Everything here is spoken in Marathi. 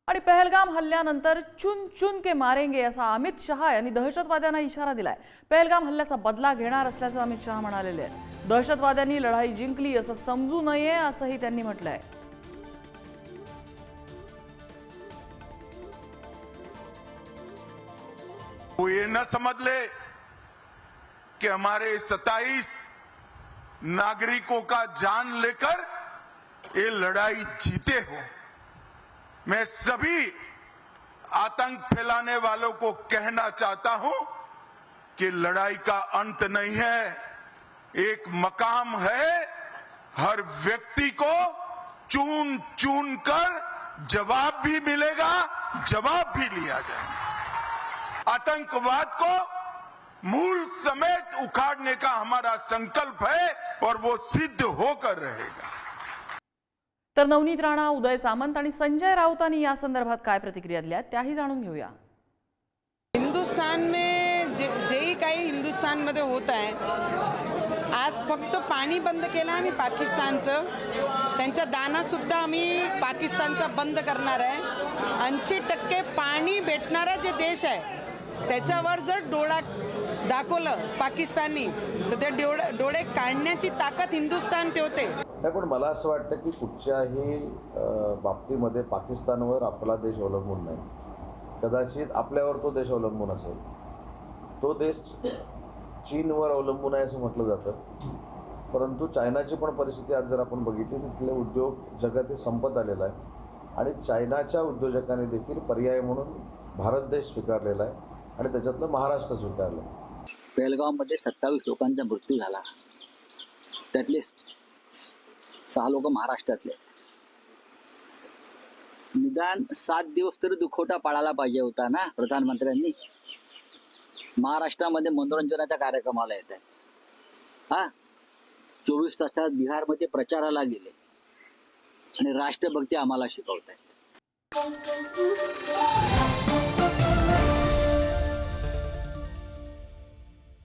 आणि पहलगाम हल्ल्यानंतर चुन चुन के मारेंगे असा अमित शहा यांनी दहशतवाद्यांना इशारा दिलाय। पहलगाम हल्ल्याचा बदला घेणार असल्याचं अमित शहा म्हणालेले आहे। दहशतवाद्यांनी लढाई जिंकली असं समजू नये असंही त्यांनी म्हटलंय। वो ये न समझ ले कि हमारे 27 नागरिकों का जान लेकर ये लड़ाई जीते हो। मैं सभी आतंक फैलाने वालों को कहना चाहता हूं कि लड़ाई का अंत नहीं है, एक मकाम है। हर व्यक्ति को चुन चुन कर जवाब भी मिलेगा, जवाब भी लिया जाएगा। आतंकवाद को मूल समेत उखाड़ने का हमारा संकल्प है और वो सिद्ध होकर रहेगा। तर नवनीत राणा, उदय सामंत आणि संजय राऊतांनी या संदर्भात काय प्रतिक्रिया दिल्या त्याही जाणून घेऊया। हिंदुस्तान में जे काही हिंदुस्थानमध्ये होत आहे, आज फक्त पाणी बंद केलं आम्ही पाकिस्तानचं, त्यांचा दाना सुद्धा आम्ही पाकिस्तानचा बंद करणार आहे। 80% पाणी भेटणारा जे देश आहे त्याच्यावर जर डोळा दाखवलं पाकिस्ताननी तर ते डोळे काढण्याची ताकद हिंदुस्थान ठेवते। नाही, पण मला असं वाटतं की कुठच्याही बाबतीमध्ये पाकिस्तानवर आपला देश अवलंबून नाही। कदाचित आपल्यावर तो देश अवलंबून असेल, तो देश चीनवर अवलंबून आहे असं म्हटलं जातं। परंतु चायनाची पण परिस्थिती आज जर आपण बघितली तर तिथले उद्योग जगात संपत आलेला आहे आणि चायनाच्या उद्योजकांनी देखील पर्याय म्हणून भारत देश स्वीकारलेला आहे आणि त्याच्यातलं महाराष्ट्र स्वीकारलं। पहलगाममध्ये 27 लोकांचा मृत्यू झाला, त्यातले 6 लोक महाराष्ट्रातले। निदान 7 दिवस तरी दुखवटा पाळायला पाहिजे होता ना प्रधानमंत्र्यांनी। महाराष्ट्रामध्ये मनोरंजनाच्या कार्यक्रमाला येत आहे, 24 तासात बिहारमध्ये प्रचाराला गेले आणि राष्ट्रभक्ती आम्हाला शिकवत आहेत।